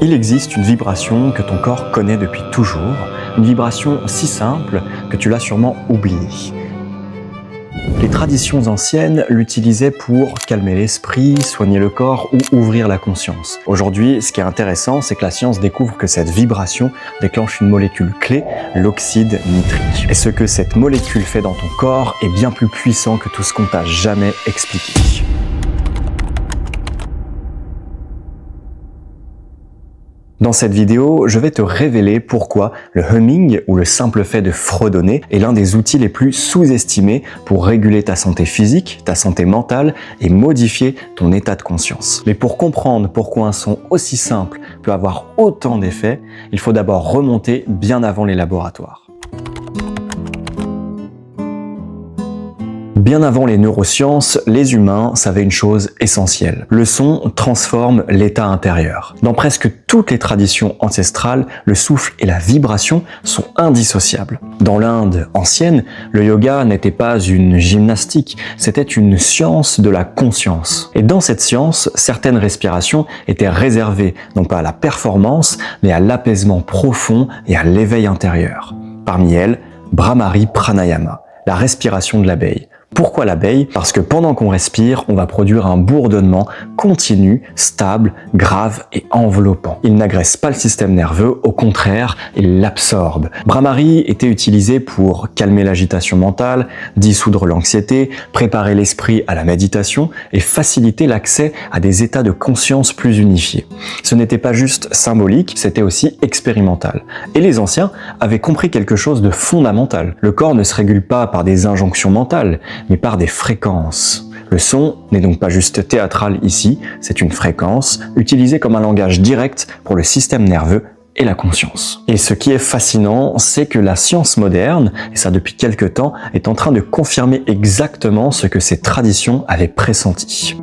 Il existe une vibration que ton corps connaît depuis toujours, une vibration si simple que tu l'as sûrement oubliée. Les traditions anciennes l'utilisaient pour calmer l'esprit, soigner le corps ou ouvrir la conscience. Aujourd'hui, ce qui est intéressant, c'est que la science découvre que cette vibration déclenche une molécule clé, l'oxyde nitrique. Et ce que cette molécule fait dans ton corps est bien plus puissant que tout ce qu'on t'a jamais expliqué. Dans cette vidéo, je vais te révéler pourquoi le humming ou le simple fait de fredonner est l'un des outils les plus sous-estimés pour réguler ta santé physique, ta santé mentale et modifier ton état de conscience. Mais pour comprendre pourquoi un son aussi simple peut avoir autant d'effets, il faut d'abord remonter bien avant les laboratoires. Bien avant les neurosciences, les humains savaient une chose essentielle. Le son transforme l'état intérieur. Dans presque toutes les traditions ancestrales, le souffle et la vibration sont indissociables. Dans l'Inde ancienne, le yoga n'était pas une gymnastique, c'était une science de la conscience. Et dans cette science, certaines respirations étaient réservées non pas à la performance, mais à l'apaisement profond et à l'éveil intérieur. Parmi elles, Bhramari Pranayama, la respiration de l'abeille. Pourquoi l'abeille? Parce que pendant qu'on respire, on va produire un bourdonnement continu, stable, grave et enveloppant. Il n'agresse pas le système nerveux, au contraire, il l'absorbe. Bhramari était utilisé pour calmer l'agitation mentale, dissoudre l'anxiété, préparer l'esprit à la méditation et faciliter l'accès à des états de conscience plus unifiés. Ce n'était pas juste symbolique, c'était aussi expérimental. Et les anciens avaient compris quelque chose de fondamental. Le corps ne se régule pas par des injonctions mentales, mais par des fréquences. Le son n'est donc pas juste théâtral ici, c'est une fréquence utilisée comme un langage direct pour le système nerveux et la conscience. Et ce qui est fascinant, c'est que la science moderne, et ça depuis quelque temps, est en train de confirmer exactement ce que ces traditions avaient pressenti.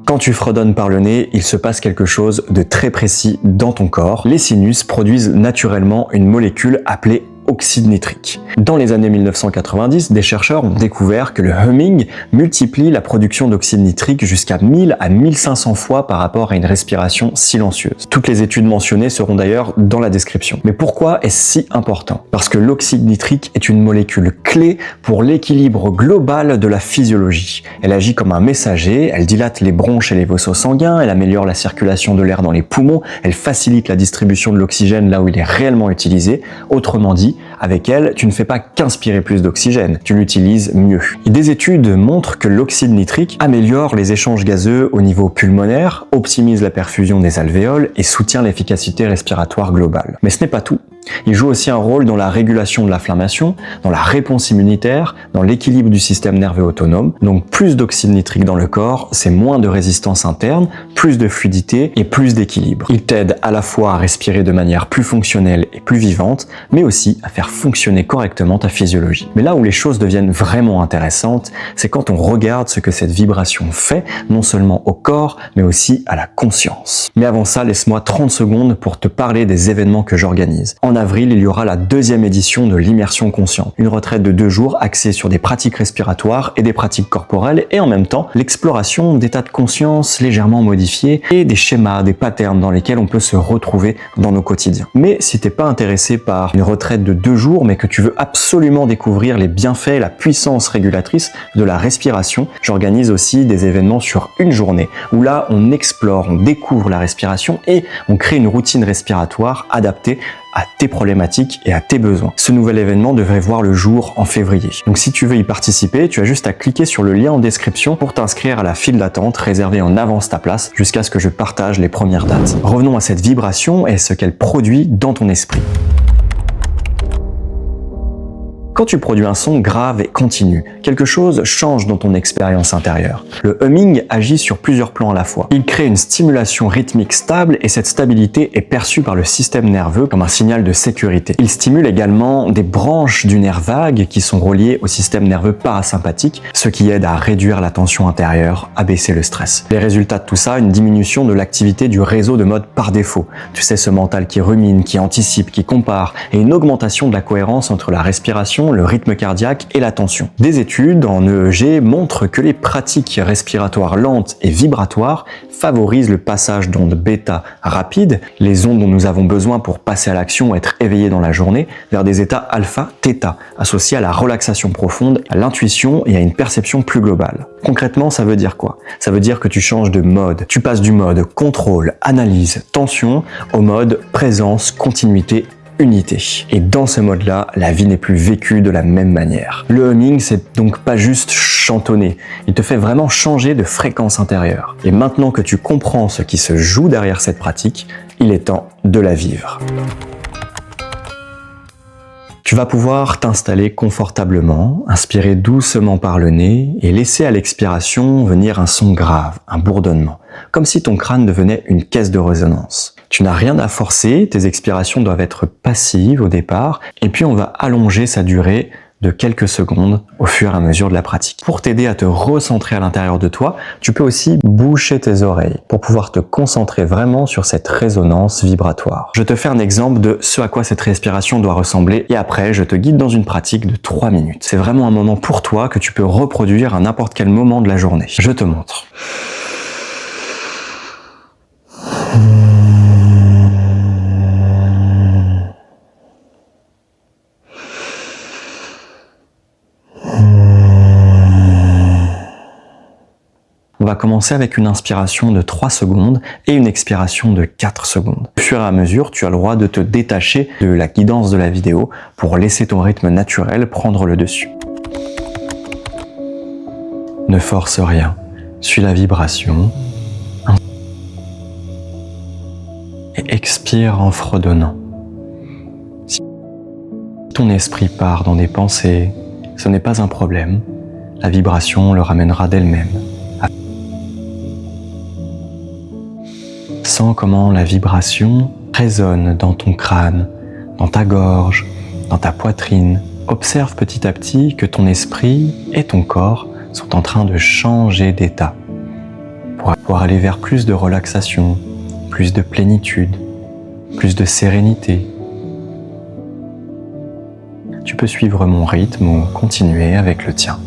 Quand tu fredonnes par le nez, il se passe quelque chose de très précis dans ton corps. Les sinus produisent naturellement une molécule appelée oxyde nitrique. Dans les années 1990, des chercheurs ont découvert que le humming multiplie la production d'oxyde nitrique jusqu'à 1000 à 1500 fois par rapport à une respiration silencieuse. Toutes les études mentionnées seront d'ailleurs dans la description. Mais pourquoi est-ce si important? Parce que l'oxyde nitrique est une molécule clé pour l'équilibre global de la physiologie. Elle agit comme un messager, elle dilate les bronches et les vaisseaux sanguins, elle améliore la circulation de l'air dans les poumons, elle facilite la distribution de l'oxygène là où il est réellement utilisé. Autrement dit, avec elle, tu ne fais pas qu'inspirer plus d'oxygène, tu l'utilises mieux. Et des études montrent que l'oxyde nitrique améliore les échanges gazeux au niveau pulmonaire, optimise la perfusion des alvéoles et soutient l'efficacité respiratoire globale. Mais ce n'est pas tout. Il joue aussi un rôle dans la régulation de l'inflammation, dans la réponse immunitaire, dans l'équilibre du système nerveux autonome. Donc plus d'oxyde nitrique dans le corps, c'est moins de résistance interne, plus de fluidité et plus d'équilibre. Il t'aide à la fois à respirer de manière plus fonctionnelle et plus vivante, mais aussi à faire fonctionner correctement ta physiologie. Mais là où les choses deviennent vraiment intéressantes, c'est quand on regarde ce que cette vibration fait, non seulement au corps, mais aussi à la conscience. Mais avant ça, laisse-moi 30 secondes pour te parler des événements que j'organise. En avril, il y aura la 2e édition de l'immersion consciente, une retraite de 2 jours axée sur des pratiques respiratoires et des pratiques corporelles et en même temps l'exploration d'états de conscience légèrement modifiés et des schémas, des patterns dans lesquels on peut se retrouver dans nos quotidiens. Mais si t'es pas intéressé par une retraite de 2 jours mais que tu veux absolument découvrir les bienfaits, la puissance régulatrice de la respiration, j'organise aussi des événements sur une journée où là on explore, on découvre la respiration et on crée une routine respiratoire adaptée à tes problématiques et à tes besoins. Ce nouvel événement devrait voir le jour en février. Donc si tu veux y participer, tu as juste à cliquer sur le lien en description pour t'inscrire à la file d'attente, réserver en avance ta place jusqu'à ce que je partage les premières dates. Revenons à cette vibration et ce qu'elle produit dans ton esprit. Quand tu produis un son grave et continu, quelque chose change dans ton expérience intérieure. Le humming agit sur plusieurs plans à la fois. Il crée une stimulation rythmique stable et cette stabilité est perçue par le système nerveux comme un signal de sécurité. Il stimule également des branches du nerf vague qui sont reliées au système nerveux parasympathique, ce qui aide à réduire la tension intérieure, à baisser le stress. Les résultats de tout ça, une diminution de l'activité du réseau de mode par défaut. Tu sais, ce mental qui rumine, qui anticipe, qui compare, et une augmentation de la cohérence entre la respiration, respiration, le rythme cardiaque et la tension. Des études en EEG montrent que les pratiques respiratoires lentes et vibratoires favorisent le passage d'ondes bêta rapides, les ondes dont nous avons besoin pour passer à l'action, être éveillé dans la journée, vers des états alpha-theta, associés à la relaxation profonde, à l'intuition et à une perception plus globale. Concrètement, ça veut dire quoi? Ça veut dire que tu changes de mode. Tu passes du mode contrôle, analyse, tension au mode présence, continuité, unité. Et dans ce mode-là, la vie n'est plus vécue de la même manière. Le humming, c'est donc pas juste chantonner, il te fait vraiment changer de fréquence intérieure. Et maintenant que tu comprends ce qui se joue derrière cette pratique, il est temps de la vivre. Tu vas pouvoir t'installer confortablement, inspirer doucement par le nez et laisser à l'expiration venir un son grave, un bourdonnement, comme si ton crâne devenait une caisse de résonance. Tu n'as rien à forcer, tes expirations doivent être passives au départ, et puis on va allonger sa durée de quelques secondes au fur et à mesure de la pratique. Pour t'aider à te recentrer à l'intérieur de toi, tu peux aussi boucher tes oreilles pour pouvoir te concentrer vraiment sur cette résonance vibratoire. Je te fais un exemple de ce à quoi cette respiration doit ressembler et après je te guide dans une pratique de 3 minutes. C'est vraiment un moment pour toi que tu peux reproduire à n'importe quel moment de la journée. Je te montre. On va commencer avec une inspiration de 3 secondes et une expiration de 4 secondes. Au fur et à mesure, tu as le droit de te détacher de la guidance de la vidéo pour laisser ton rythme naturel prendre le dessus. Ne force rien, suis la vibration et expire en fredonnant. Si ton esprit part dans des pensées, ce n'est pas un problème, la vibration le ramènera d'elle-même. Sens comment la vibration résonne dans ton crâne, dans ta gorge, dans ta poitrine. Observe petit à petit que ton esprit et ton corps sont en train de changer d'état pour pouvoir aller vers plus de relaxation, plus de plénitude, plus de sérénité. Tu peux suivre mon rythme ou continuer avec le tien.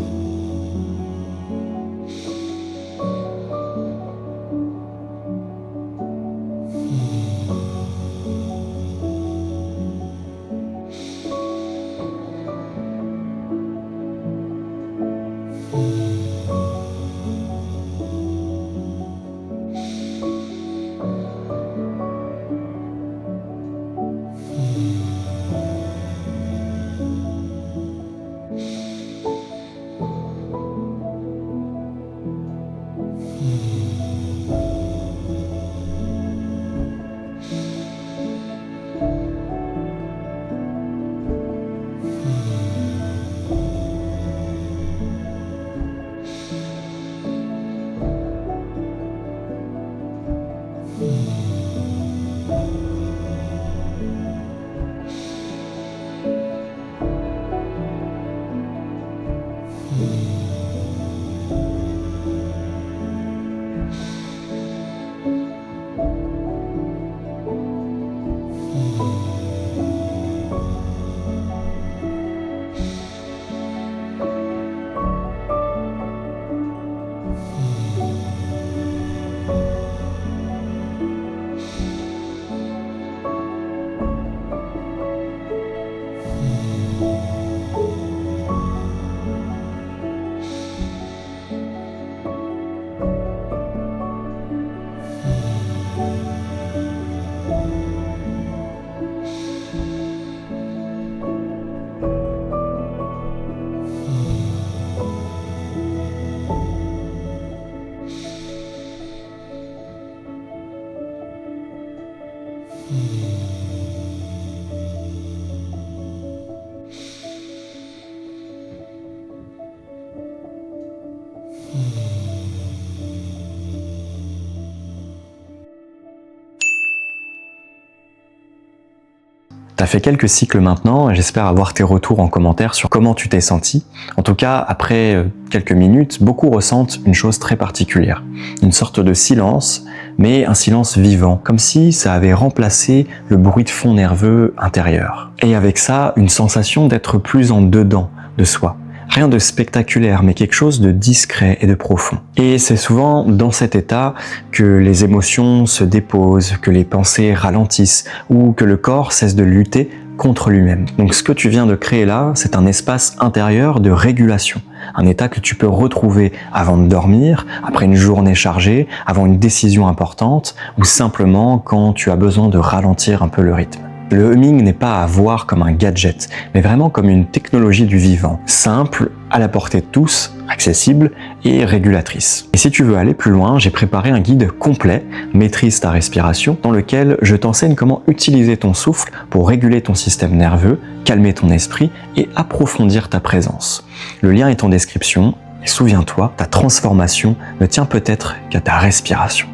Ça fait quelques cycles maintenant et j'espère avoir tes retours en commentaire sur comment tu t'es senti. En tout cas, après quelques minutes, beaucoup ressentent une chose très particulière. Une sorte de silence, mais un silence vivant, comme si ça avait remplacé le bruit de fond nerveux intérieur. Et avec ça, une sensation d'être plus en dedans de soi. Rien de spectaculaire, mais quelque chose de discret et de profond. Et c'est souvent dans cet état que les émotions se déposent, que les pensées ralentissent, ou que le corps cesse de lutter contre lui-même. Donc ce que tu viens de créer là, c'est un espace intérieur de régulation. Un état que tu peux retrouver avant de dormir, après une journée chargée, avant une décision importante, ou simplement quand tu as besoin de ralentir un peu le rythme. Le humming n'est pas à voir comme un gadget, mais vraiment comme une technologie du vivant, simple, à la portée de tous, accessible et régulatrice. Et si tu veux aller plus loin, j'ai préparé un guide complet, Maîtrise ta respiration, dans lequel je t'enseigne comment utiliser ton souffle pour réguler ton système nerveux, calmer ton esprit et approfondir ta présence. Le lien est en description, et souviens-toi, ta transformation ne tient peut-être qu'à ta respiration.